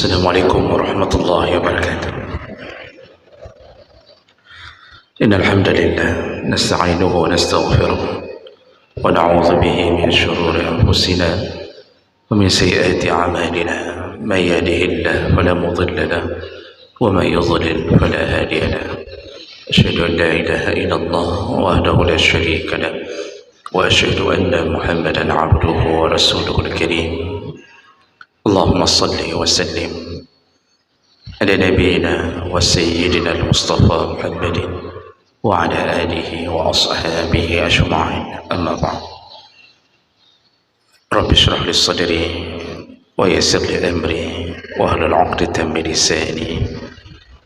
السلام عليكم ورحمة الله وبركاته. إن الحمد لله نستعينه ونستغفره ونعوذ به من شرور أنفسنا ومن سيئات أعمالنا. من يهده الله فلا مضل له ومن يضلل فلا هادي له. أشهد أن لا إله إلا الله وحده لا شريك له وأشهد أن محمدا عبده ورسوله الكريم. اللهم صل وسلم على نبينا وسيدنا المصطفى محمد وعلى آله وأصحابه أجمعين. أما بعد، رب اشرح لي صدري ويسر لي أمري واحلل عقدة من لساني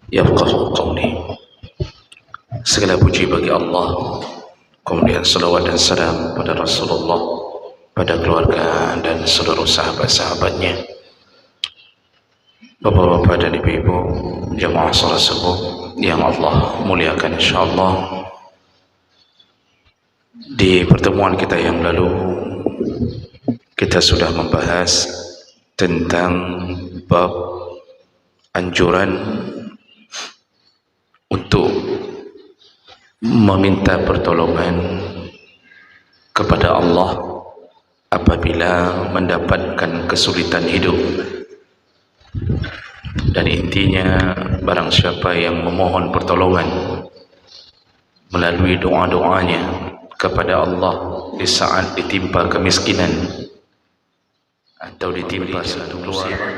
يفقهوا قولي. Segala puji bagi Allah, kemudian salawat dan salam pada Rasulullah, pada keluarga dan seluruh sahabat-sahabatnya. Bapak-bapak dan ibu-ibu jamaah salat subuh yang Allah muliakan, insyaallah. Di pertemuan kita yang lalu kita sudah membahas tentang bab anjuran untuk meminta pertolongan kepada Allah apabila mendapatkan kesulitan hidup. Dan intinya, barang siapa yang memohon pertolongan melalui doa-doanya kepada Allah di saat ditimpa kemiskinan atau ditimpa satu musibah,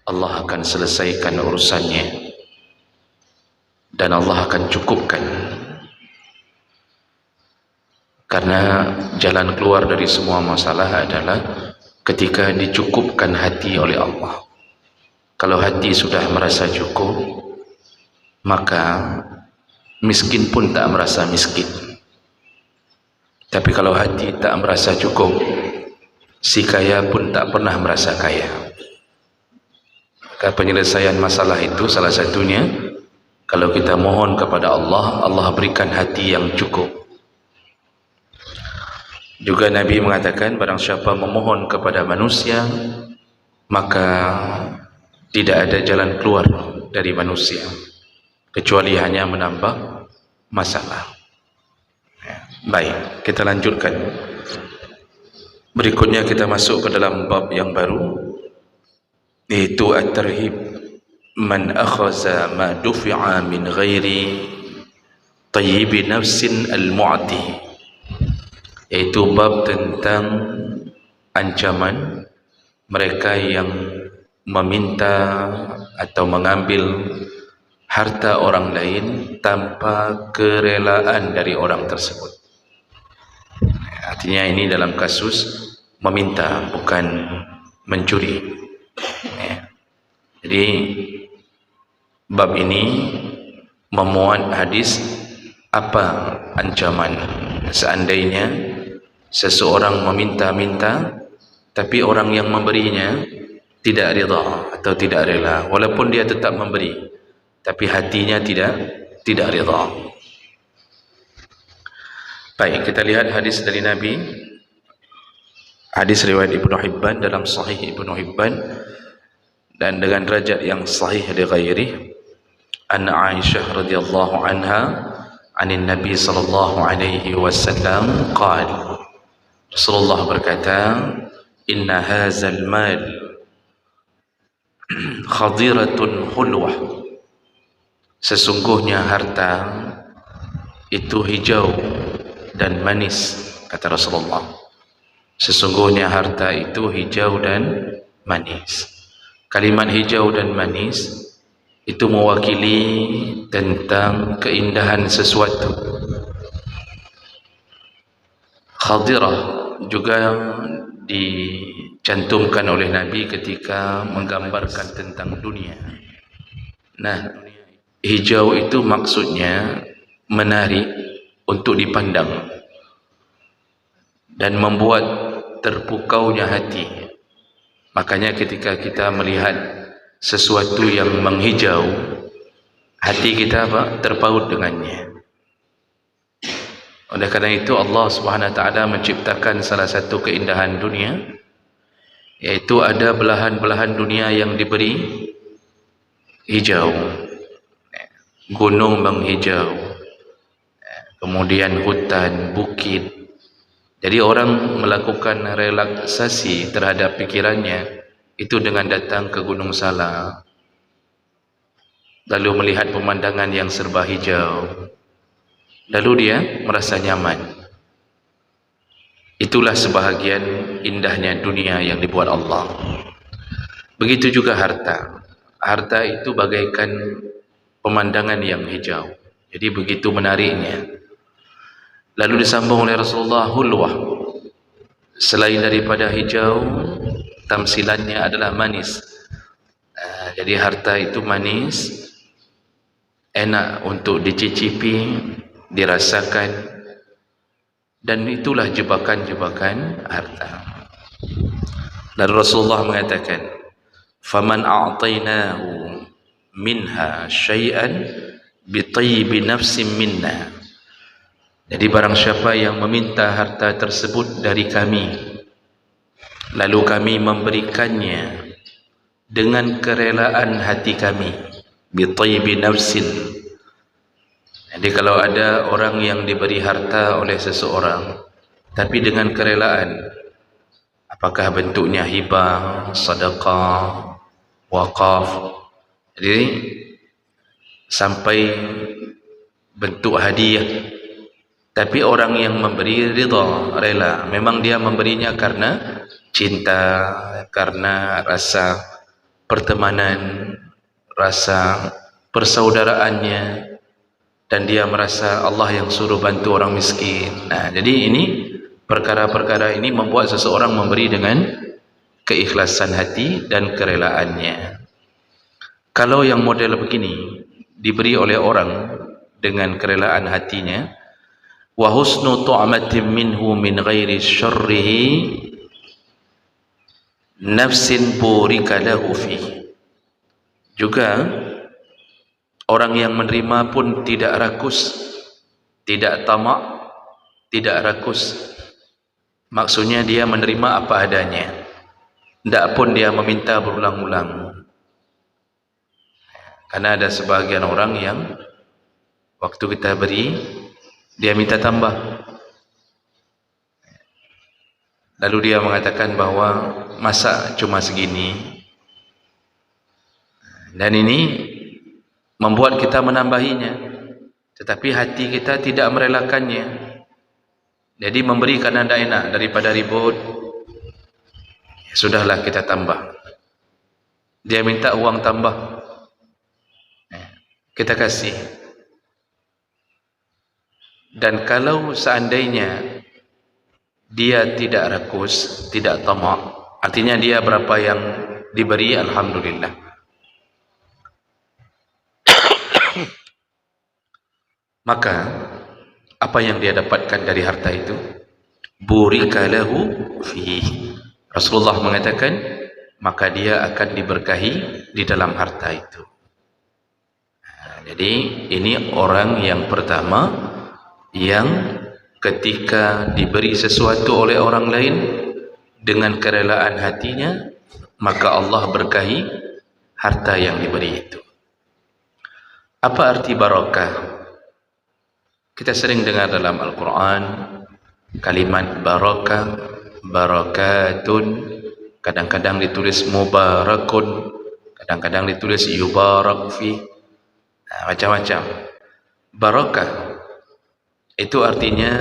Allah akan selesaikan urusannya dan Allah akan cukupkan. Karena jalan keluar dari semua masalah adalah ketika dicukupkan hati oleh Allah. Kalau hati sudah merasa cukup, maka miskin pun tak merasa miskin. Tapi kalau hati tak merasa cukup, si kaya pun tak pernah merasa kaya. Maka penyelesaian masalah itu salah satunya, kalau kita mohon kepada Allah, Allah berikan hati yang cukup. Juga Nabi mengatakan, barang siapa memohon kepada manusia, maka tidak ada jalan keluar dari manusia kecuali hanya menambah masalah. Baik, kita lanjutkan. Berikutnya kita masuk ke dalam bab yang baru, yaitu at-tarhib man akhaza ma dufi'a min ghairi tayyibi nafsin al-mu'ti, yaitu bab tentang ancaman mereka yang meminta atau mengambil harta orang lain tanpa kerelaan dari orang tersebut. Artinya ini dalam kasus meminta, bukan mencuri. Jadi bab ini memuat hadis apa ancaman seandainya seseorang meminta-minta tapi orang yang memberinya tidak rida atau tidak rela, walaupun dia tetap memberi tapi hatinya tidak rida. Baik, kita lihat hadis dari Nabi. Hadis riwayat Ibnu Hibban dalam Sahih Ibnu Hibban dan dengan derajat yang sahih li ghairi. An Aisyah radhiyallahu anha anin Nabi sallallahu alaihi wasallam qala, Rasulullah berkata, inna hadzal mal khadiratun khulwah, sesungguhnya harta itu hijau dan manis, kata Rasulullah. Sesungguhnya harta itu hijau dan manis. Kalimat hijau dan manis itu mewakili tentang keindahan sesuatu. Khadirah juga dicantumkan oleh Nabi ketika menggambarkan tentang dunia. Nah, hijau itu maksudnya menarik untuk dipandang dan membuat terpukaunya hati. Makanya ketika kita melihat sesuatu yang menghijau, hati kita terpaut dengannya. Oleh karena itu Allah Subhanahu wa taala menciptakan salah satu keindahan dunia, Yaitu ada belahan-belahan dunia yang diberi hijau, gunung menghijau, kemudian hutan, bukit. Jadi orang melakukan relaksasi terhadap pikirannya itu dengan datang ke Gunung Salak, lalu melihat pemandangan yang serba hijau, lalu dia merasa nyaman. Itulah sebahagian indahnya dunia yang dibuat Allah. Begitu juga harta. Harta itu bagaikan pemandangan yang hijau, jadi begitu menariknya. Lalu disambung oleh Rasulullah, hulwah, selain daripada hijau, tamsilannya adalah manis. Jadi harta itu manis, enak untuk dicicipi, dirasakan, dan itulah jebakan-jebakan harta. Lalu Rasulullah mengatakan, faman a'tainahu minha syai'an bitayyibi nafsin minna. Jadi barang siapa yang meminta harta tersebut dari kami, lalu kami memberikannya dengan kerelaan hati kami, bitayyibi nafsin. Jadi kalau ada orang yang diberi harta oleh seseorang tapi dengan kerelaan, apakah bentuknya hibah, sedekah, wakaf, jadi sampai bentuk hadiah, tapi orang yang memberi ridha, rela, memang dia memberinya karena cinta, karena rasa pertemanan, rasa persaudaraannya, dan dia merasa Allah yang suruh bantu orang miskin. Nah, jadi ini perkara-perkara ini membuat seseorang memberi dengan keikhlasan hati dan kerelaannya. Kalau yang model begini diberi oleh orang dengan kerelaan hatinya, wa husnu tu'matin minhu min ghairi syarrihi nafsin burika lahu fi. Juga orang yang menerima pun tidak rakus, tidak tamak, tidak rakus. Maksudnya dia menerima apa adanya, tidak pun dia meminta berulang-ulang. Karena ada sebahagian orang yang waktu kita beri, dia minta tambah. Lalu dia mengatakan bahwa masa cuma segini. Dan ini membuat kita menambahinya, tetapi hati kita tidak merelakannya. Jadi memberi karena tidak enak, daripada ribut, ya sudahlah kita tambah. Dia minta uang tambah, kita kasih. Dan kalau seandainya dia tidak rakus, tidak tamak, artinya dia berapa yang diberi, alhamdulillah. Maka apa yang dia dapatkan dari harta itu? Burika lahu fihi. Rasulullah mengatakan, maka dia akan diberkahi di dalam harta itu. Jadi ini orang yang pertama yang ketika diberi sesuatu oleh orang lain dengan kerelaan hatinya, maka Allah berkahi harta yang diberi itu. Apa arti barakah? Kita sering dengar dalam Al-Quran kalimat barakah, barakatun, kadang-kadang ditulis mubarakun, kadang-kadang ditulis yubarak fi, macam-macam. Barakah itu artinya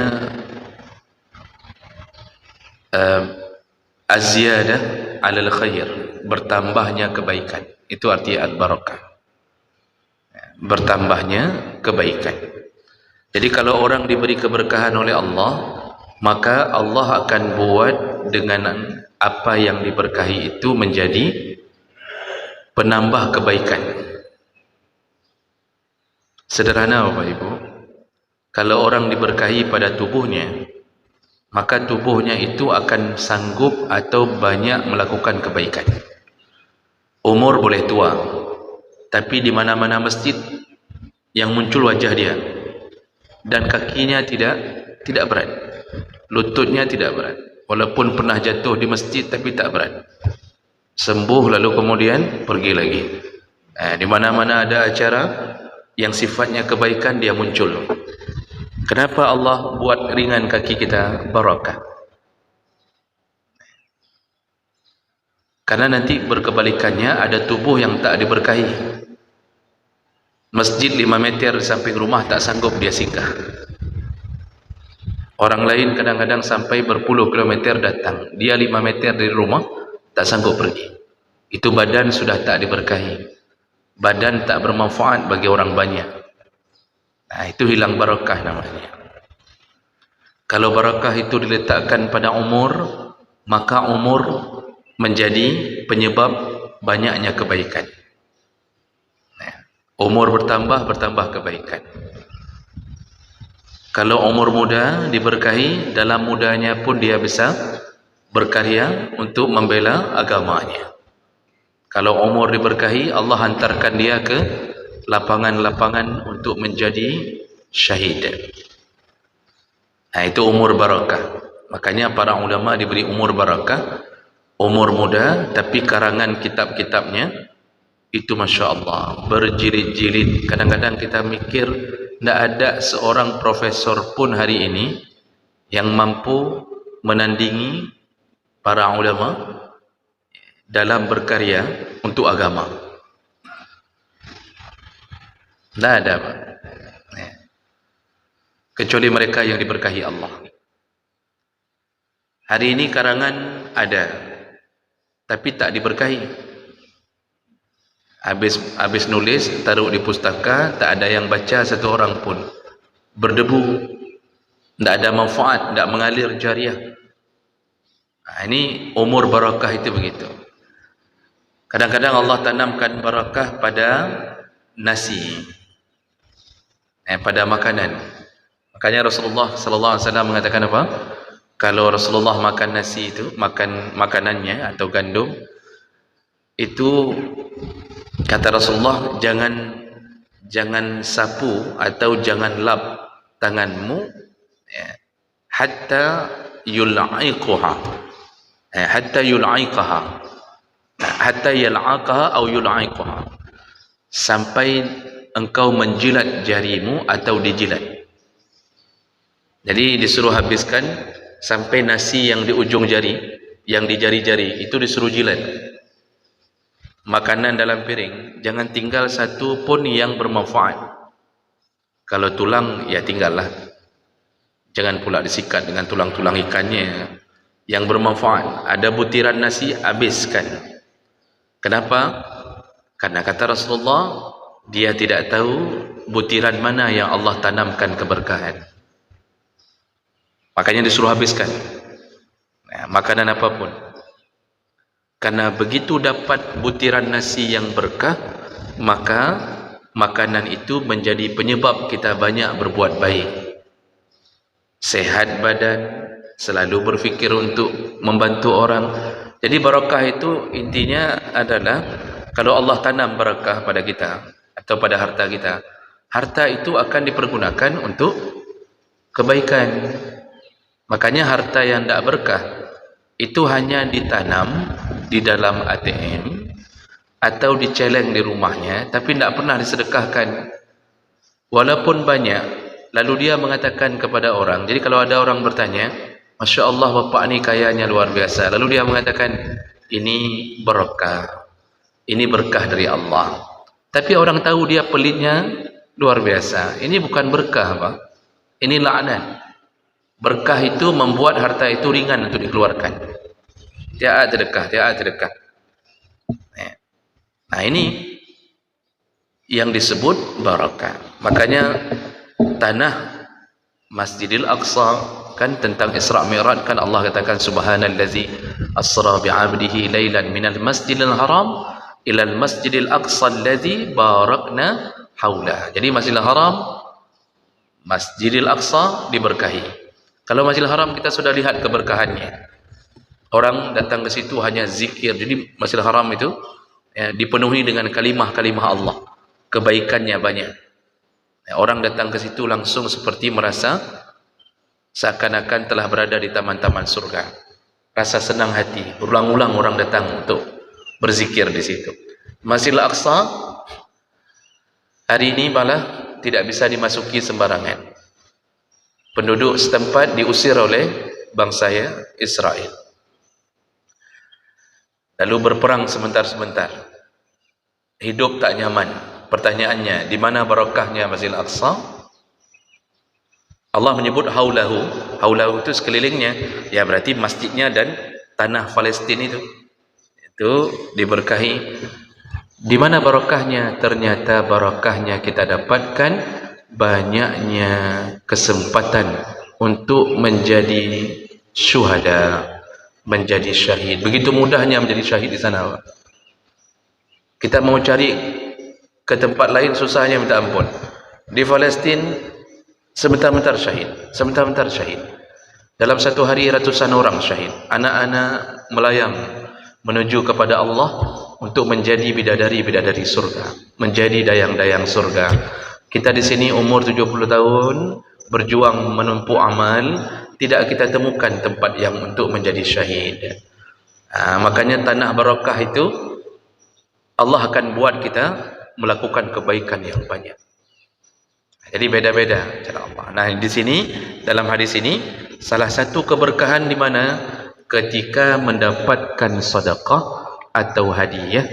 az-ziyadah 'alal khair, bertambahnya kebaikan. Itu arti al-barakah, bertambahnya kebaikan. Jadi kalau orang diberi keberkahan oleh Allah, maka Allah akan buat dengan apa yang diberkahi itu menjadi penambah kebaikan. Sederhana Bapak Ibu, kalau orang diberkahi pada tubuhnya, maka tubuhnya itu akan sanggup atau banyak melakukan kebaikan. Umur boleh tua, tapi di mana-mana masjid yang muncul wajah dia, dan kakinya tidak berat, lututnya tidak berat, walaupun pernah jatuh di masjid tapi tak berat. sembuh lalu kemudian pergi lagi. Di mana-mana ada acara yang sifatnya kebaikan, dia muncul. Kenapa Allah buat ringan kaki kita? Barakah. Karena nanti berkebalikannya, ada tubuh yang tak diberkahi. Masjid 5 meter di samping rumah tak sanggup dia singgah. Orang lain kadang-kadang sampai berpuluh kilometer datang, dia 5 meter dari rumah tak sanggup pergi. Itu badan sudah tak diberkahi, badan tak bermanfaat bagi orang banyak. Itu hilang barakah namanya. Kalau barakah itu diletakkan pada umur, maka umur menjadi penyebab banyaknya kebaikan. Umur bertambah kebaikan. Kalau umur muda diberkahi, dalam mudanya pun dia bisa berkarya untuk membela agamanya. Kalau umur diberkahi, Allah hantarkan dia ke lapangan-lapangan untuk menjadi syahid. Itu umur barakah. Makanya para ulama diberi umur barakah, umur muda, tapi karangan kitab-kitabnya itu Masya Allah berjilid-jilid. Kadang-kadang kita mikir tidak ada seorang profesor pun hari ini yang mampu menandingi para ulama dalam berkarya untuk agama. Tidak ada, kecuali mereka yang diberkahi Allah. Hari ini karangan ada, tapi tak diberkahi. Habis nulis, taruh di pustaka, tak ada yang baca satu orang pun. Berdebu, tidak ada manfaat, tidak mengalir jariah. Ini umur barakah itu begitu. Kadang-kadang Allah tanamkan barakah pada nasi, pada makanan. Makanya Rasulullah sallallahu alaihi wasallam mengatakan apa? Kalau Rasulullah makan nasi itu, makan makanannya atau gandum, itu kata Rasulullah, jangan sapu atau jangan lap tanganmu hatta yul'iqaha, hatta yal'aqaha atau yul'iqaha, sampai engkau menjilat jarimu atau dijilat. Jadi disuruh habiskan sampai nasi yang di ujung jari, yang di jari-jari itu disuruh jilat. Makanan dalam piring jangan tinggal satu pun yang bermanfaat. Kalau tulang ya tinggallah, jangan pula disikat dengan tulang-tulang ikannya yang bermanfaat. Ada butiran nasi, habiskan. Kenapa? Karena kata Rasulullah, dia tidak tahu butiran mana yang Allah tanamkan keberkahan, makanya disuruh habiskan makanan apapun. Karena begitu dapat butiran nasi yang berkah, maka makanan itu menjadi penyebab kita banyak berbuat baik, sehat badan, selalu berfikir untuk membantu orang. Jadi barakah itu intinya adalah, kalau Allah tanam barakah pada kita atau pada harta kita, harta itu akan dipergunakan untuk kebaikan. Makanya harta yang tidak berkah itu hanya ditanam di dalam ATM atau diceleng di rumahnya, tapi tidak pernah disedekahkan walaupun banyak. Lalu dia mengatakan kepada orang, jadi kalau ada orang bertanya, Masya Allah bapak ni kayanya luar biasa, lalu dia mengatakan ini berkah, ini berkah dari Allah, tapi orang tahu dia pelitnya luar biasa, ini bukan berkah Pak, ini laknat. Berkah itu membuat harta itu ringan untuk dikeluarkan. Tiada sedekah. Nah ini yang disebut barakah. Makanya tanah Masjidil Aqsa kan tentang Isra Mi'raj, kan Allah katakan subhanallazi asra bi'abdihi lailan minal masjidil haram ilal masjidil aqsa allazi barakna haulah. Jadi Masjidil Haram, Masjidil Aqsa diberkahi. Kalau Masjidil Haram kita sudah lihat keberkahannya, orang datang ke situ hanya zikir. Jadi Masjidil Haram itu dipenuhi dengan kalimah-kalimah Allah, kebaikannya banyak. Orang datang ke situ langsung seperti merasa seakan-akan telah berada di taman-taman surga, rasa senang hati. Berulang-ulang orang datang untuk berzikir di situ. Masjidil Aqsa hari ini malah tidak bisa dimasuki sembarangan. Penduduk setempat diusir oleh bangsa Israel. Lalu berperang sebentar-sebentar. Hidup tak nyaman. Pertanyaannya, di mana barakahnya Masjidil Aqsa? Allah menyebut haulahu. Haulahu itu sekelilingnya. Ya berarti masjidnya dan tanah Palestin itu diberkahi. Di mana barakahnya? Ternyata barakahnya kita dapatkan banyaknya kesempatan untuk menjadi syuhada, menjadi syahid. Begitu mudahnya menjadi syahid di sana. Kita mau cari ke tempat lain susahnya minta ampun. Di Palestin sebentar-bentar syahid, sebentar-bentar syahid. Dalam satu hari ratusan orang syahid. Anak-anak melayang menuju kepada Allah untuk menjadi bidadari-bidadari surga, menjadi dayang-dayang surga. Kita di sini umur 70 tahun berjuang menumpuk amal, tidak kita temukan tempat yang untuk menjadi syahid. Makanya tanah barakah itu Allah akan buat kita melakukan kebaikan yang banyak. Jadi beda-beda cara Allah. Nah, di sini dalam hadis ini salah satu keberkahan di mana ketika mendapatkan sedekah atau hadiah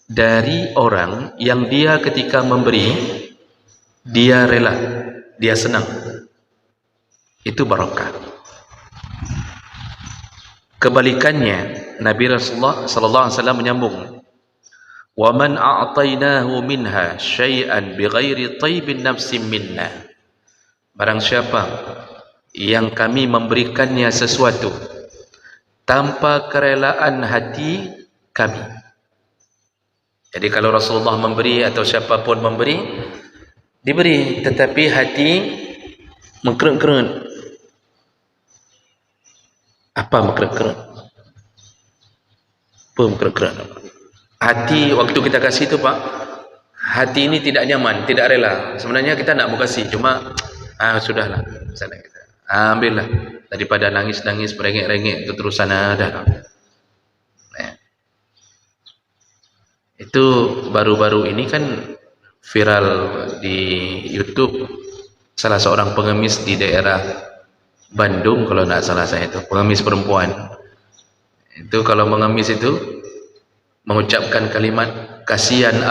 dari orang yang dia ketika memberi dia rela, dia senang. Itu barakah. Kebalikannya, Nabi Rasulullah sallallahu alaihi wasallam menyambung, "Wa man a'tainahu minha syai'an bighairi taibin nafsin minna." Barang siapa yang kami memberikannya sesuatu tanpa kerelaan hati kami. Jadi kalau Rasulullah memberi atau siapapun memberi, diberi, tetapi hati mengkerut-kerut. Apa mengkerut-kerut? Apa mengkerut-kerut? Hati waktu kita kasih itu Pak, hati ini tidak nyaman, tidak rela. Sebenarnya kita nak mau kasih, cuma sudahlah, sana kita ambillah daripada nangis-nangis merengek-rengek terusan ada. Itu baru-baru ini kan viral di YouTube, salah seorang pengemis di daerah Bandung kalau tidak salah saya, itu pengemis perempuan. Itu kalau mengemis itu mengucapkan kalimat kasihan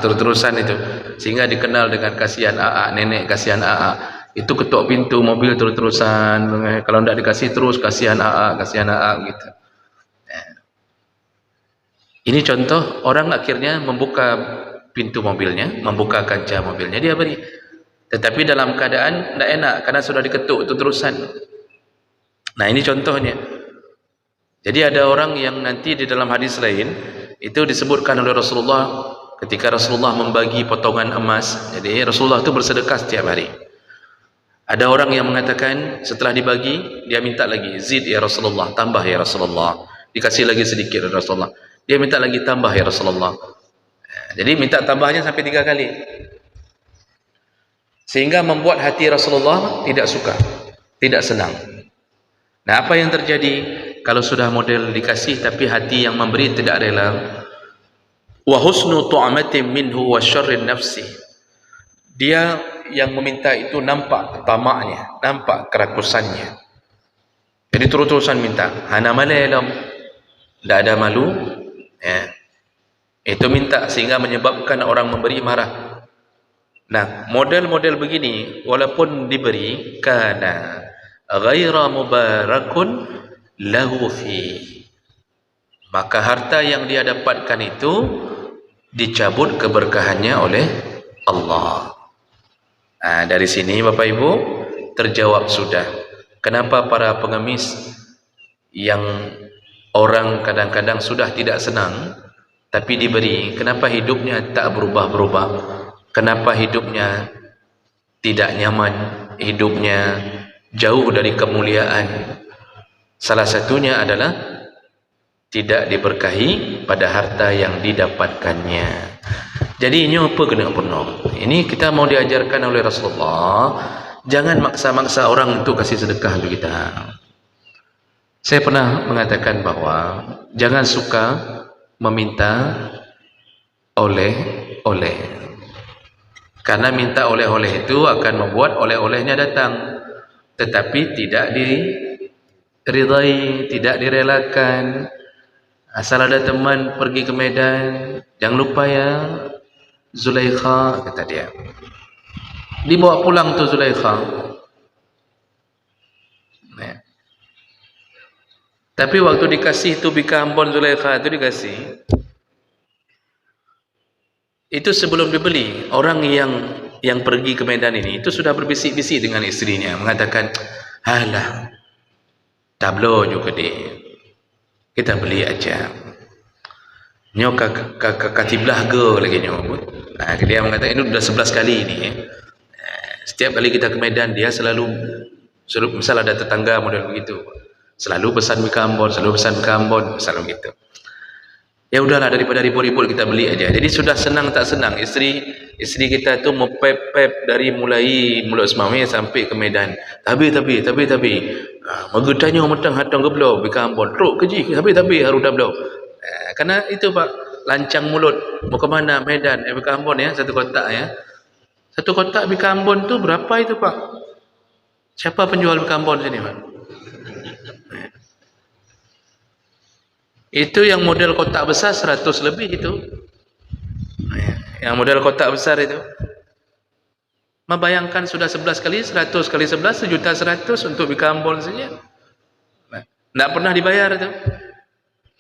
terus-terusan itu, sehingga dikenal dengan kasihan nenek kasihan itu ketuk pintu mobil terus-terusan, kalau tidak dikasih terus kasihan gitu. Ini contoh orang akhirnya membuka pintu mobilnya, membuka kaca mobilnya, dia beri. Tetapi dalam keadaan tidak enak karena sudah diketuk itu terusan. Nah, ini contohnya. Jadi ada orang yang nanti di dalam hadis lain itu disebutkan oleh Rasulullah ketika Rasulullah membagi potongan emas. Jadi Rasulullah itu bersedekah setiap hari. Ada orang yang mengatakan setelah dibagi dia minta lagi, zid ya Rasulullah, tambah ya Rasulullah. Dikasih lagi sedikit ya Rasulullah. Dia minta lagi tambah ya Rasulullah. Jadi minta tambahnya sampai 3 kali. Sehingga membuat hati Rasulullah tidak suka, tidak senang. Nah, apa yang terjadi kalau sudah model dikasih tapi hati yang memberi tidak rela? Wa husnu tu'amatin minhu wa syarrin nafsi. Dia yang meminta itu nampak tamaknya, nampak kerakusannya. Jadi terus-terusan minta. Hana malalam. Tidak ada malu. Itu minta sehingga menyebabkan orang memberi marah. Nah, model-model begini walaupun diberi kana ghaira mubarakun lahu fi, maka harta yang dia dapatkan itu dicabut keberkahannya oleh Allah. Nah, dari sini Bapak Ibu terjawab sudah kenapa para pengemis yang orang kadang-kadang sudah tidak senang tapi diberi, kenapa hidupnya tak berubah-berubah, kenapa hidupnya tidak nyaman, hidupnya jauh dari kemuliaan. Salah satunya adalah tidak diberkahi pada harta yang didapatkannya. Jadi ini apa kena penuh. Ini kita mau diajarkan oleh Rasulullah, jangan maksa-maksa orang untuk kasih sedekah untuk kita. Saya pernah mengatakan bahwa jangan suka meminta oleh-oleh, karena minta oleh-oleh itu akan membuat oleh-olehnya datang tetapi tidak diridai, tidak direlakan. Asal ada teman pergi ke Medan, jangan lupa ya Zulaikha, kata dia. Dibawa pulang tu Zulaikha. Nah. Tapi waktu dikasih tu bika ambon Zulaikha tu dikasih, itu sebelum dibeli, orang yang pergi ke Medan ini itu sudah berbisik-bisik dengan istrinya, mengatakan, halah, tablo juga deh, kita beli aja. Nyo katiblah ge lagi nyo. Nah, dia mengatakan ini sudah 11 kali ini. Setiap kali kita ke Medan dia selalu suruh, misal ada tetangga model begitu, selalu pesan bika ambon, selalu selalu gitu. Ya udahlah, daripada ribut-ribut kita beli aja. Jadi sudah senang tak senang istri kita tu mepep dari mulai mulut semami sampai ke Medan. Tapi magetanyo metang hatang geblo bika ambon. Teruk keji tapi haru dablo. Karena itu Pak, lancang mulut mau ke mana Medan bika ambon ya, satu kotak ya. Satu kotak bika ambon tu berapa itu Pak? Siapa penjual bika ambon sini Pak? Itu yang model kotak besar 100 lebih itu. Yang model kotak besar itu. Membayangkan sudah 11 kali 100 kali 11 1.100.000 untuk bika ambon saja. Tidak pernah dibayar itu.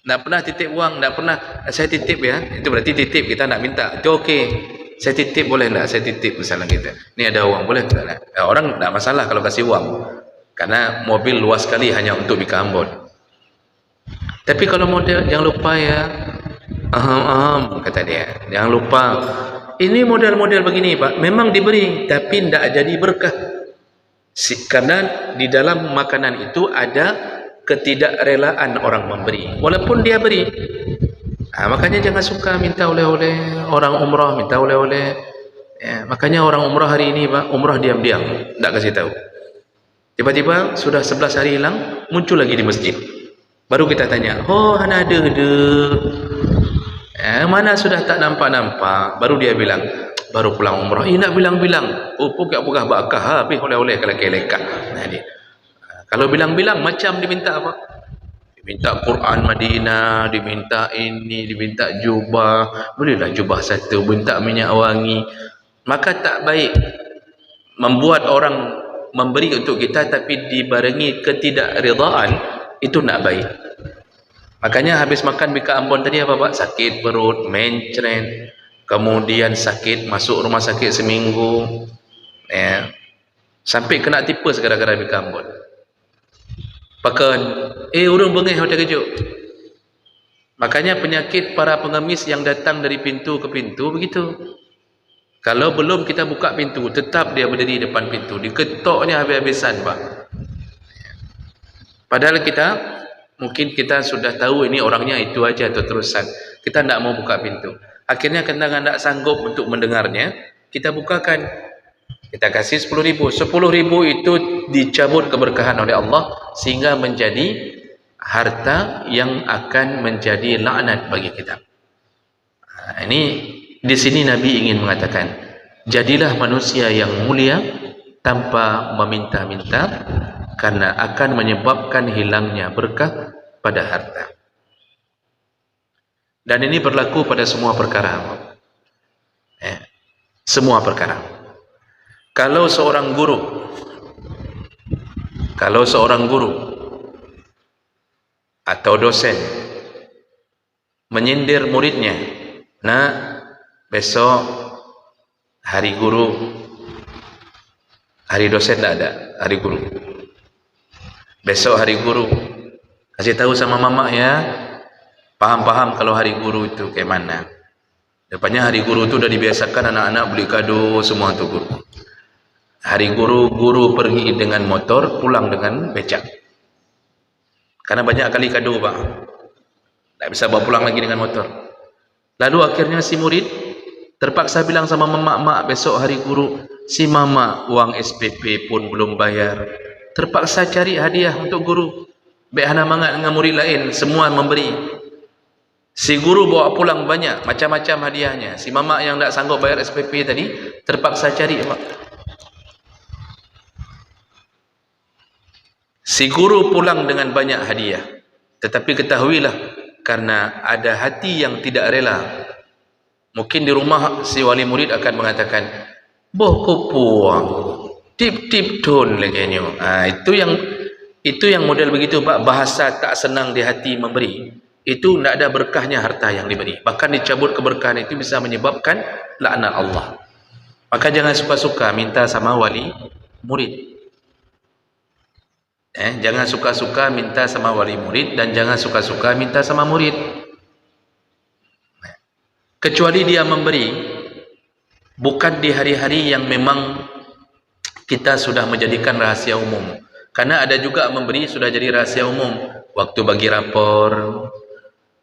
Tidak pernah titip uang, tidak pernah saya titip ya. Itu berarti titip, kita tidak minta. Itu okey. Saya titip boleh tidak? Saya titip misalnya kita. Ini ada uang boleh tidak? Orang tidak masalah kalau kasih uang. Karena mobil luas sekali hanya untuk bika ambon. Tapi kalau model, jangan lupa ya, kata dia, jangan lupa, ini model-model begini Pak, memang diberi, tapi tidak jadi berkah, karena di dalam makanan itu ada ketidakrelaan orang memberi, walaupun dia beri. Makanya jangan suka minta oleh-oleh. Orang umrah minta oleh-oleh, ya, makanya orang umrah hari ini Pak, umrah diam-diam, tidak kasih tahu. Tiba-tiba sudah 11 hari hilang, muncul lagi di masjid. Baru kita tanya, oh hana ada mana sudah tak nampak-nampak. Baru dia bilang, baru pulang umrah. Nak bilang-bilang, oh pukak-pukak bakah habis oleh-oleh kalau kelekak. Kalau bilang-bilang macam diminta apa? Diminta Quran Madinah, diminta ini, diminta jubah. Bolehlah jubah satu, minta minyak wangi. Maka tak baik membuat orang memberi untuk kita tapi dibarengi ketidakridaan. Itu nak baik. Makanya habis makan bika ambon tadi apa Pak? Sakit perut, mencret, kemudian sakit, masuk rumah sakit seminggu, ya. Sampai kena tipes gara-gara bika ambon. Pakan, urung bengih hotel kejut. Makanya penyakit para pengemis yang datang dari pintu ke pintu begitu. Kalau belum kita buka pintu, tetap dia berdiri depan pintu, diketoknya habis-habisan Pak. Padahal mungkin kita sudah tahu ini orangnya itu aja atau terusan. Kita tidak mau buka pintu. Akhirnya kita tidak sanggup untuk mendengarnya, kita bukakan. Kita kasih 10.000. 10.000 itu dicabut keberkahan oleh Allah sehingga menjadi harta yang akan menjadi laknat bagi kita. Ini di sini Nabi ingin mengatakan, jadilah manusia yang mulia tanpa meminta-minta, karena akan menyebabkan hilangnya berkah pada harta. Dan ini berlaku pada semua perkara. Semua perkara. Kalau seorang guru atau dosen menyindir muridnya, nah besok hari guru, hari dosen tidak ada, hari guru. Besok hari guru, kasih tahu sama mama ya, paham-paham kalau hari guru itu kayak mana. Depannya hari guru itu sudah dibiasakan anak-anak beli kado semua untuk guru. Hari guru pergi dengan motor, pulang dengan becak. Karena banyak kali kado Pak, tak bisa bawa pulang lagi dengan motor. Lalu akhirnya si murid terpaksa bilang sama mak besok hari guru, si mama uang SPP pun belum bayar. Terpaksa cari hadiah untuk guru. Baik hana mangat dengan murid lain, semua memberi. Si guru bawa pulang banyak, macam-macam hadiahnya. Si mamak yang tak sanggup bayar SPP tadi, terpaksa cari. Si guru pulang dengan banyak hadiah. Tetapi ketahuilah, karena ada hati yang tidak rela. Mungkin di rumah si wali murid akan mengatakan, boh kupuang, tip-tip tun laganya. Itu yang model begitu, Pak. Bahasa tak senang di hati memberi. Itu tidak ada berkahnya harta yang diberi. Bahkan dicabut keberkahan itu bisa menyebabkan laknat Allah. Maka jangan suka-suka minta sama wali murid. Jangan suka-suka minta sama wali murid dan jangan suka-suka minta sama murid. Kecuali dia memberi bukan di hari-hari yang memang kita sudah menjadikan rahasia umum. Karena ada juga memberi sudah jadi rahasia umum. Waktu bagi rapor,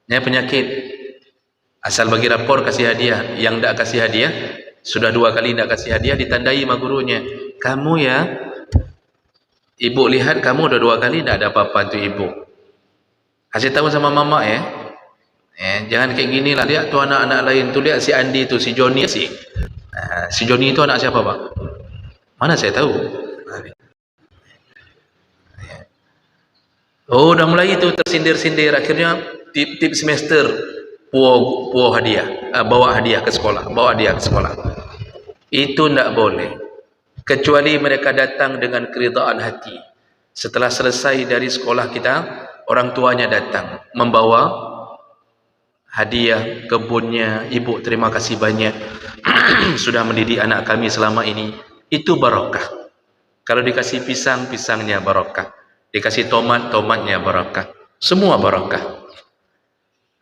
penyakit, asal bagi rapor kasih hadiah. Yang tak kasih hadiah, sudah 2 kali tak kasih hadiah, ditandai sama gurunya. Kamu ya, ibu lihat kamu udah 2 kali tak ada apa-apa untuk ibu. Kasih tahu sama mama ya. Jangan kayak gini lah. Lihat tu anak-anak lain tu, lihat si Andi tu, si Johnny si Johnny itu anak siapa, Pak? Mana saya tahu. Oh, dah mulai itu tersindir-sindir. Akhirnya tip semester bawa hadiah ke sekolah, Itu tidak boleh. Kecuali mereka datang dengan keridaan hati. Setelah selesai dari sekolah kita, orang tuanya datang membawa hadiah, kebunnya, ibu terima kasih banyak sudah mendidik anak kami selama ini. Itu barakah. Kalau dikasih pisang, pisangnya barakah. Dikasih tomat, tomatnya barakah. Semua barakah.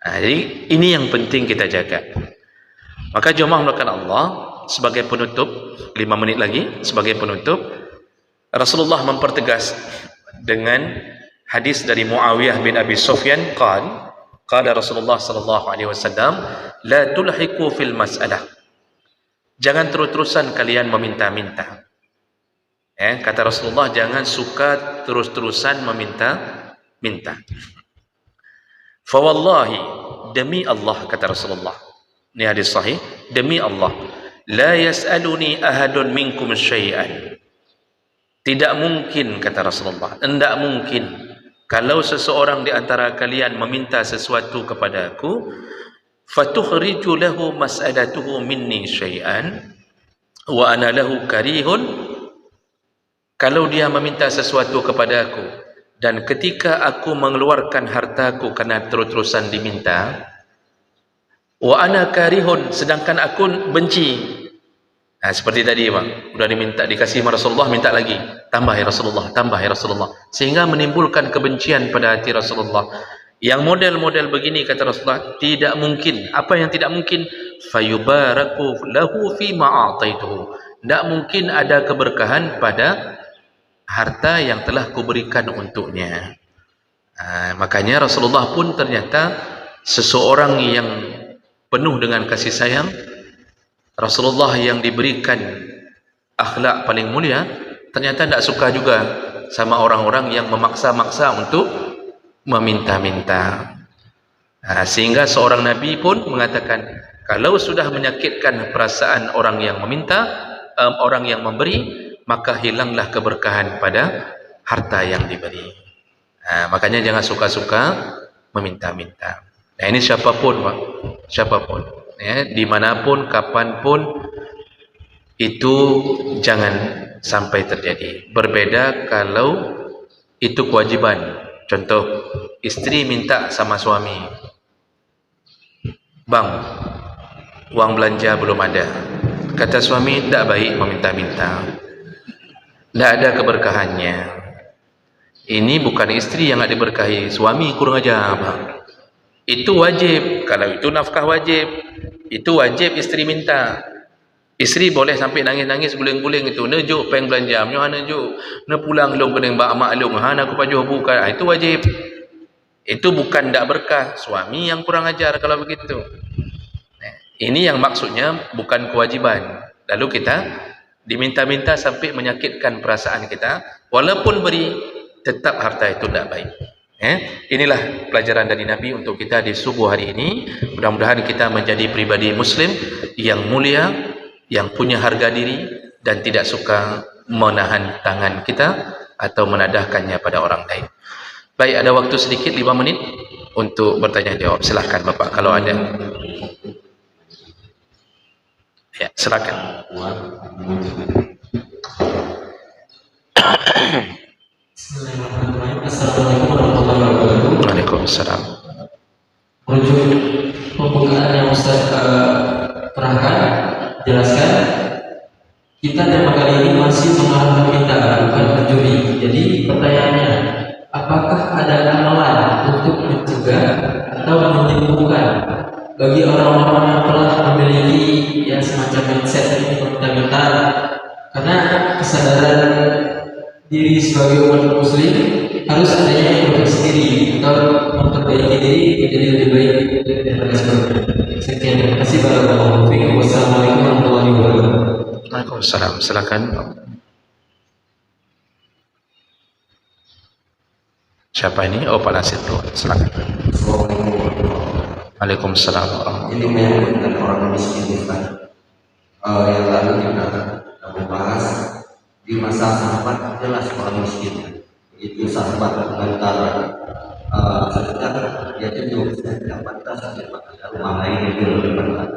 Jadi ini yang penting kita jaga. Maka jemaah melakukan Allah, sebagai penutup, 5 menit lagi sebagai penutup, Rasulullah mempertegas dengan hadis dari Muawiyah bin Abi Sufyan, qala Rasulullah sallallahu alaihi wasallam, la tulhiqu fil mas'alah. Jangan terus-terusan kalian meminta-minta. Kata Rasulullah, jangan suka terus-terusan meminta-minta. Fa wallahi, demi Allah, kata Rasulullah. Ini hadis sahih, demi Allah, la yas'aluni ahadun minkum syai'an. Tidak mungkin, kata Rasulullah, tidak mungkin kalau seseorang di antara kalian meminta sesuatu kepada aku, fatukhriju lahu mas'alatuhu minni syai'an wa ana lahu karihun. Kalau dia meminta sesuatu kepada aku dan ketika aku mengeluarkan hartaku karena terus-terusan diminta, wa ana karihun, sedangkan aku benci. Seperti tadi, Bang, sudah diminta, dikasih Rasulullah, minta lagi, tambah ya Rasulullah, tambah ya Rasulullah, sehingga menimbulkan kebencian pada hati Rasulullah. Yang model-model begini, kata Rasulullah, tidak mungkin. Apa yang tidak mungkin? Fayubaraku lahu fi ma'ataituhu. Tidak mungkin ada keberkahan pada harta yang telah kuberikan untuknya. Makanya Rasulullah pun ternyata seseorang yang penuh dengan kasih sayang. Rasulullah yang diberikan akhlak paling mulia, ternyata tidak suka juga sama orang-orang yang memaksa-maksa untuk meminta-minta. Sehingga seorang Nabi pun mengatakan, kalau sudah menyakitkan perasaan orang yang meminta, orang yang memberi, maka hilanglah keberkahan pada harta yang diberi. Makanya jangan suka-suka meminta-minta. Ini siapapun, Pak, siapapun, dimanapun, kapanpun, itu jangan sampai terjadi. Berbeda kalau itu kewajiban. Contoh, istri minta sama suami, bang, uang belanja belum ada. Kata suami, tidak baik meminta-minta, tidak ada keberkahannya. Ini bukan istri yang ada diberkahi, suami kurang ajar, bang. Itu wajib. Kalau itu nafkah wajib, itu wajib istri minta. Istri boleh sampai nangis-nangis guling-guling itu, nejuk peng belanja, menyohan nejuk, ne pulang long kening bak mak long, aku pajuh bukan. Itu wajib. Itu bukan tak berkah. Suami yang kurang ajar kalau begitu. Ini yang maksudnya bukan kewajiban. Lalu kita diminta-minta sampai menyakitkan perasaan kita, walaupun beri, tetap harta itu tidak baik. Inilah pelajaran dari Nabi untuk kita di subuh hari ini. Mudah-mudahan kita menjadi pribadi Muslim yang mulia, yang punya harga diri dan tidak suka menahan tangan kita atau menadahkannya pada orang lain. Baik, ada waktu sedikit 5 menit untuk bertanya jawab. Silahkan Bapak kalau ada. Ya, silakan. Bismillahirrahmanirrahim. Assalamualaikum warahmatullahi wabarakatuh. Waalaikumsalam. Menuju pembukaan yang Ustaz terangkan, jelaskan, kita tema kali ini masih mengarah ke kita, bukan mencuri. Jadi pertanyaannya, apakah ada amalan untuk mencegah atau menyembuhkan bagi orang-orang yang telah memiliki yang semacam mindset ini fundamental? Karena kesadaran diri sebagai umat muslim harus adanya yang berpikir diri atau memperbaiki diri menjadi lebih baik daripada sebelumnya. Sekian, terima kasih. Barakallahu fiikum. Wassalamualaikum warahmatullahi wabarakatuh. Waalaikumsalam. Silakan. Siapa ini? Oh, Pak Nasir. Silakan. Assalamualaikum warahmatullahi wabarakatuh. Waalaikumsalam warahmatullahi Ini menyangkut dengan orang miskin Ustaz. Yang lalu kita membahas di masa sahabat jelas orang miskin itu sahabat antara sedekah dia tunjuk tidak pantas ada rumah lain yang lebih pantas.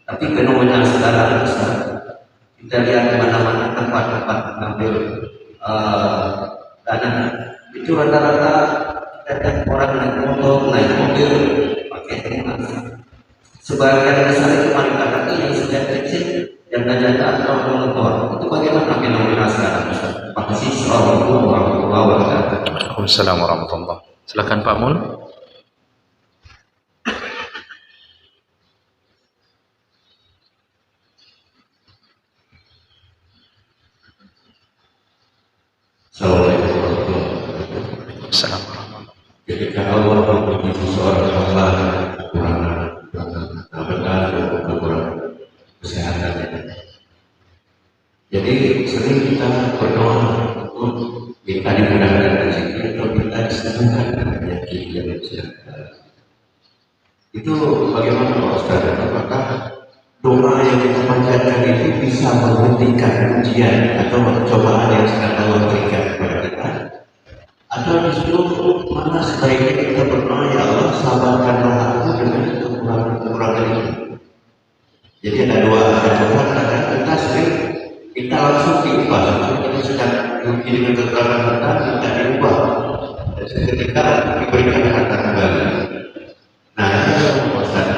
Tapi fenomena sekarang Ustaz, kita lihat di mana-mana tempat-tempat mengambil dana itu rata-rata kita lihat orang naik motor, naik mobil pakai helm. Sebagian besar itu wanita laki yang sejak kecil yang janda atau motor. Itu bagaimana fenomena sekarang? Terima kasih. Assalamualaikum warahmatullahi wabarakatuh. Waalaikumsalam warahmatullahi. Silakan Pak Mul. Assalamualaikum warahmatullahi wabarakatuh. Waalaikumsalam warahmatullahi. Ketika Allah memuji seorang hamba kekurangan kekurangan kesehatan, jadi sering kita berdoa untuk minta dimudahkan rezeki atau minta disembuhkan penyakit yang kesehatan. Itu bagaimana Pak Ustaz? Apakah doa yang kita panjatkan itu bisa menghentikan ujian atau cobaan yang sedang Allah berikan kepada kita? Atau justru mana sebaiknya kita berdoa, ya Allah sabarkanlah aku dengan kekurangan ini. Jadi ada dua kadang kita sering kita langsung diubah, kita sedang diuji dengan kekurangan kita diubah dan seketika diberikan harta kembali. Nah,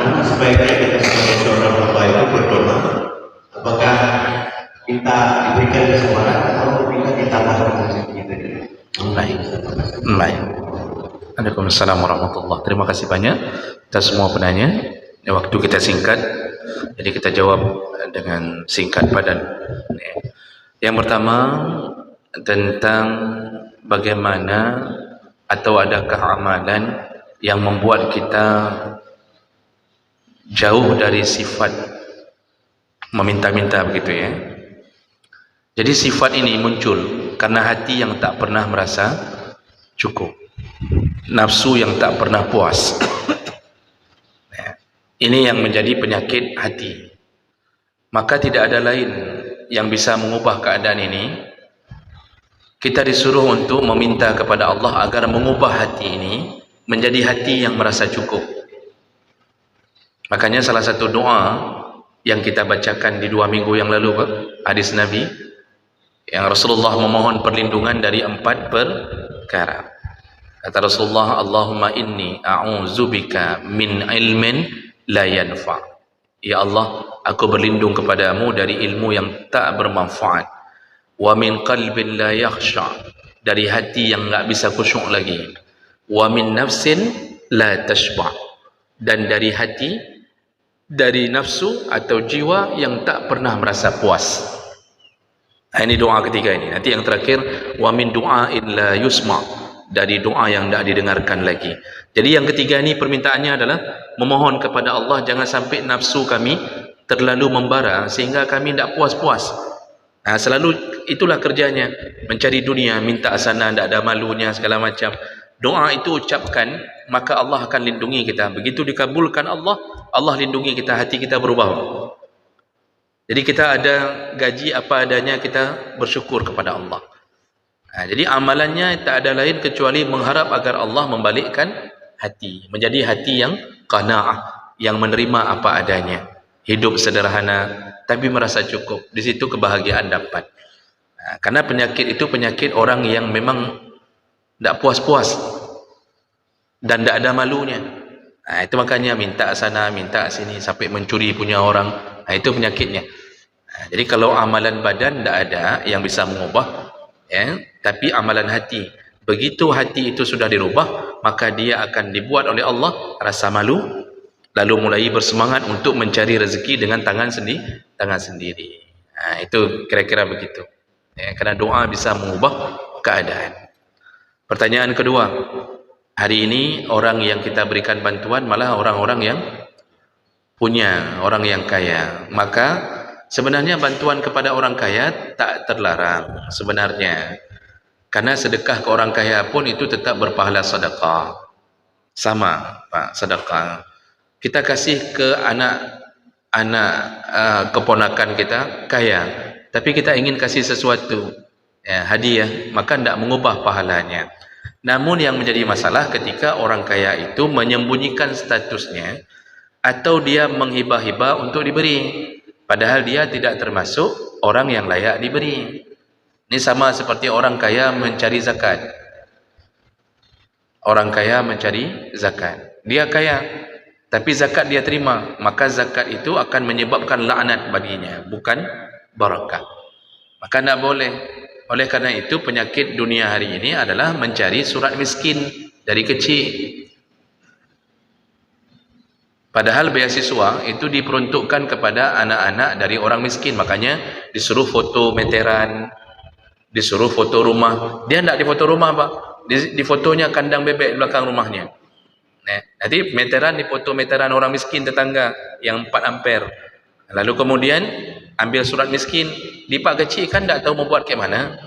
mana sebaiknya kita sebagai seorang hamba itu berdoa, apakah kita diberikan kesabaran atau kita ditambahkan rezeki kita? Baik. Baik. Waalaikumsalam warahmatullahi. Terima kasih banyak atas semua penanya. Waktu kita singkat, jadi kita jawab dengan singkat padat. Yang pertama tentang bagaimana atau adakah amalan yang membuat kita jauh dari sifat meminta-minta begitu ya. Jadi sifat ini muncul karena hati yang tak pernah merasa cukup, nafsu yang tak pernah puas. Ini yang menjadi penyakit hati. Maka tidak ada lain yang bisa mengubah keadaan ini. Kita disuruh untuk meminta kepada Allah agar mengubah hati ini menjadi hati yang merasa cukup. Makanya salah satu doa yang kita bacakan di 2 minggu yang lalu, hadis Nabi yang Rasulullah memohon perlindungan dari 4 perkara. Kata Rasulullah, Allahumma inni a'udzubika min ilmin la yanfa'. Ya Allah, aku berlindung kepadamu dari ilmu yang tak bermanfaat. Wa min qalbin la yakhsha', dari hati yang enggak bisa khusyuk lagi. Wa min nafsin la tashba', dan dari hati, dari nafsu atau jiwa yang tak pernah merasa puas. Ini doa ketiga ini. Nanti yang terakhir, wa min du'ain la yusma', dari doa yang tidak didengarkan lagi. Jadi yang ketiga ini permintaannya adalah memohon kepada Allah jangan sampai nafsu kami terlalu membara sehingga kami tidak puas-puas. Selalu itulah kerjanya, mencari dunia, minta sana, tidak ada malunya segala macam. Doa itu ucapkan, maka Allah akan lindungi kita. Begitu dikabulkan Allah, Allah lindungi kita, hati kita berubah. Jadi kita ada gaji apa adanya, kita bersyukur kepada Allah. Jadi amalannya tak ada lain kecuali mengharap agar Allah membalikkan hati, menjadi hati yang qanaah, yang menerima apa adanya, hidup sederhana tapi merasa cukup. Di situ kebahagiaan dapat. Karena penyakit itu penyakit orang yang memang tidak puas-puas dan tidak ada malunya. Itu makanya minta sana, minta sini, sampai mencuri punya orang. Itu penyakitnya. Jadi kalau amalan badan tidak ada yang bisa mengubah, tapi amalan hati. Begitu hati itu sudah dirubah, maka dia akan dibuat oleh Allah rasa malu, lalu mulai bersemangat untuk mencari rezeki dengan tangan sendiri. Itu kira-kira begitu. Karena doa bisa mengubah keadaan. Pertanyaan kedua, hari ini orang yang kita berikan bantuan malah orang-orang yang punya, orang yang kaya. Maka sebenarnya bantuan kepada orang kaya tak terlarang sebenarnya. Karena sedekah ke orang kaya pun itu tetap berpahala sedekah. Sama, Pak, sedekah. Kita kasih ke anak keponakan kita kaya, tapi kita ingin kasih sesuatu, hadiah, maka tidak mengubah pahalanya. Namun yang menjadi masalah ketika orang kaya itu menyembunyikan statusnya atau dia menghibah-hibah untuk diberi, padahal dia tidak termasuk orang yang layak diberi. Ini sama seperti orang kaya mencari zakat. Orang kaya mencari zakat. Dia kaya, tapi zakat dia terima, maka zakat itu akan menyebabkan laknat baginya, bukan barakah. Maka tidak boleh. Oleh karena itu penyakit dunia hari ini adalah mencari surat miskin dari kecil. Padahal beasiswa itu diperuntukkan kepada anak-anak dari orang miskin. Makanya disuruh foto meteran, disuruh foto rumah. Dia tidak di foto rumah, Pak. Di fotonya kandang bebek di belakang rumahnya. Nanti meteran, di foto meteran orang miskin tetangga yang 4 ampere. Lalu kemudian ambil surat miskin. Di pak kecil kan tak tahu membuat ke mana.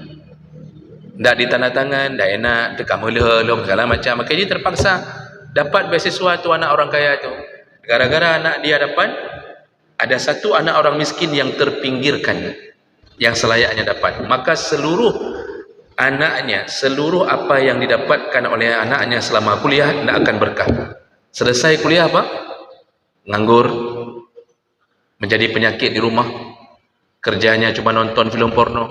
Tak ditanda tangan, tak enak, tekam helom segala macam. Maka dia terpaksa dapat beasiswa tu anak orang kaya tu. Gara-gara anak dia dapat, ada satu anak orang miskin yang terpinggirkan, yang selayaknya dapat. Maka seluruh anaknya, seluruh apa yang didapatkan oleh anaknya selama kuliah tidak akan berkah. Selesai kuliah apa? Nganggur, menjadi penyakit di rumah, kerjanya cuma nonton film porno,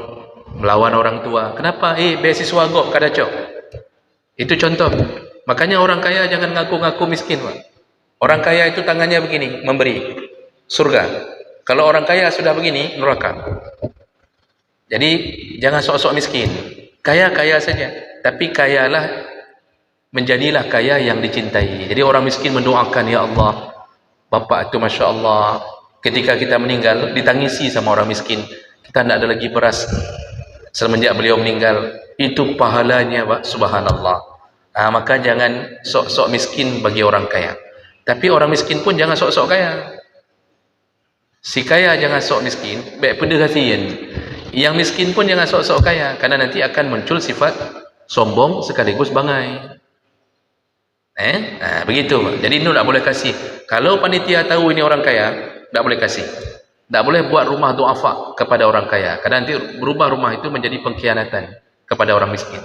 melawan orang tua. Kenapa? Beasiswa kok kada cok. Itu contoh. Makanya orang kaya jangan ngaku-ngaku miskin, Pak. Orang kaya itu tangannya begini, memberi surga. Kalau orang kaya sudah begini, neraka. Jadi jangan sok-sok miskin. Kaya-kaya saja, tapi kayalah, menjadilah kaya yang dicintai. Jadi orang miskin mendoakan, ya Allah, Bapak itu Masya Allah, ketika kita meninggal ditangisi sama orang miskin, kita tidak ada lagi beras semenjak beliau meninggal. Itu pahalanya, Pak, subhanallah. Maka jangan sok-sok miskin bagi orang kaya, tapi orang miskin pun jangan sok-sok kaya. Si kaya jangan sok miskin, baik pendekatian. Yang miskin pun jangan sok-sok kaya, karena nanti akan muncul sifat sombong sekaligus bangai. Begitu. Jadi itu tak boleh kasih. Kalau panitia tahu ini orang kaya, tak boleh kasih. Tak boleh buat rumah duafa kepada orang kaya, karena nanti berubah rumah itu menjadi pengkhianatan kepada orang miskin.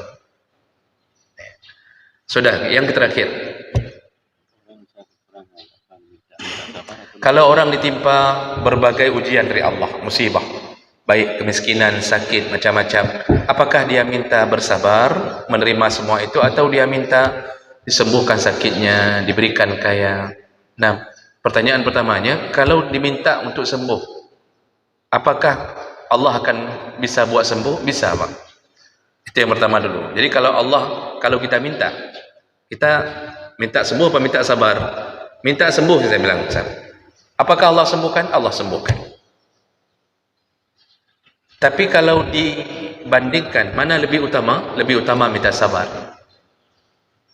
Sudah, yang terakhir. Kalau orang ditimpa berbagai ujian dari Allah, musibah, baik kemiskinan, sakit, macam-macam, apakah dia minta bersabar menerima semua itu, atau dia minta disembuhkan sakitnya, diberikan kaya? Nah, pertanyaan pertamanya, kalau diminta untuk sembuh, apakah Allah akan bisa buat sembuh? Bisa, Pak. Itu yang pertama dulu. Jadi kalau kita minta sembuh apa minta sabar? Minta sembuh, saya bilang. Apakah Allah sembuhkan? Allah sembuhkan. Tapi kalau dibandingkan mana lebih utama? Lebih utama minta sabar.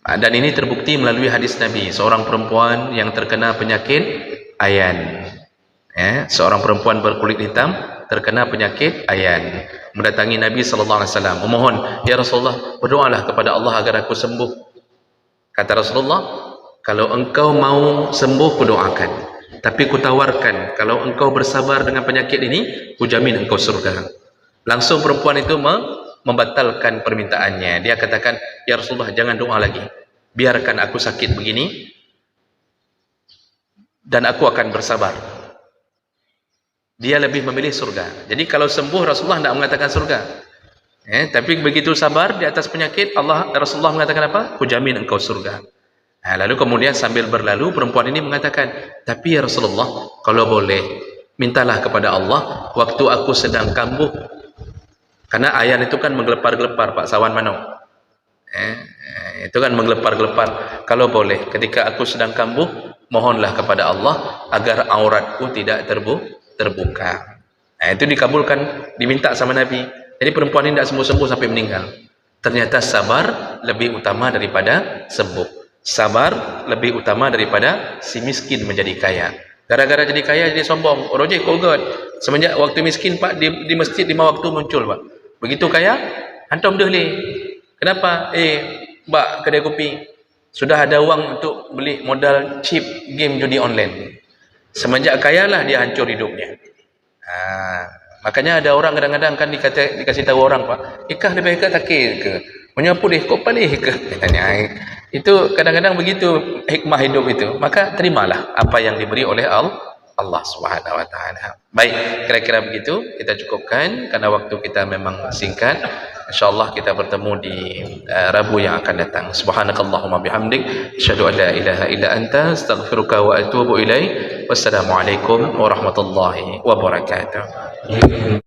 Dan ini terbukti melalui hadis Nabi, seorang perempuan yang terkena penyakit ayan. Seorang perempuan berkulit hitam terkena penyakit ayan, mendatangi Nabi SAW, memohon, ya Rasulullah, berdoalah kepada Allah agar aku sembuh. Kata Rasulullah, kalau engkau mau sembuh, kudoakan. Tapi kutawarkan, kalau engkau bersabar dengan penyakit ini, kujamin engkau surga. Langsung perempuan itu membatalkan permintaannya. Dia katakan, ya Rasulullah, jangan doa lagi. Biarkan aku sakit begini, dan aku akan bersabar. Dia lebih memilih surga. Jadi kalau sembuh, Rasulullah tidak mengatakan surga. Tapi begitu sabar di atas penyakit, Rasulullah mengatakan apa? Kujamin engkau surga. Lalu kemudian sambil berlalu, perempuan ini mengatakan, tapi ya Rasulullah, kalau boleh, mintalah kepada Allah waktu aku sedang kambuh. Karena ayan itu kan menggelepar-gelepar, Pak Sawan Mano. Itu kan menggelepar-gelepar. Kalau boleh, ketika aku sedang kambuh, mohonlah kepada Allah agar auratku tidak terbuka. Itu dikabulkan, diminta sama Nabi. Jadi perempuan ini tidak sembuh-sembuh sampai meninggal. Ternyata sabar lebih utama daripada sembuh. Sabar lebih utama daripada si miskin menjadi kaya. Gara-gara jadi kaya jadi sombong. Rojek kogot. Semenjak waktu miskin Pak di masjid 5 waktu muncul Pak. Begitu kaya, antum dahli. Kenapa? Mbak kedai kopi sudah ada uang untuk beli modal chip game judi online. Semenjak kaya lah dia hancur hidupnya. Makanya ada orang kadang-kadang kan dikasih tahu orang Pak, ikah lebih ke takir ke menyapu deh kok palih ke katanya. Itu kadang-kadang begitu hikmah hidup itu. Maka terimalah apa yang diberi oleh Allah Subhanahu wa taala. Baik, kira-kira begitu kita cukupkan karena waktu kita memang singkat. Insyaallah kita bertemu di Rabu yang akan datang. Subhanakallahumma bihamdik, asyhadu an la ilaha illa anta, astaghfiruka wa atubu ilaik. Wassalamualaikum warahmatullahi wabarakatuh.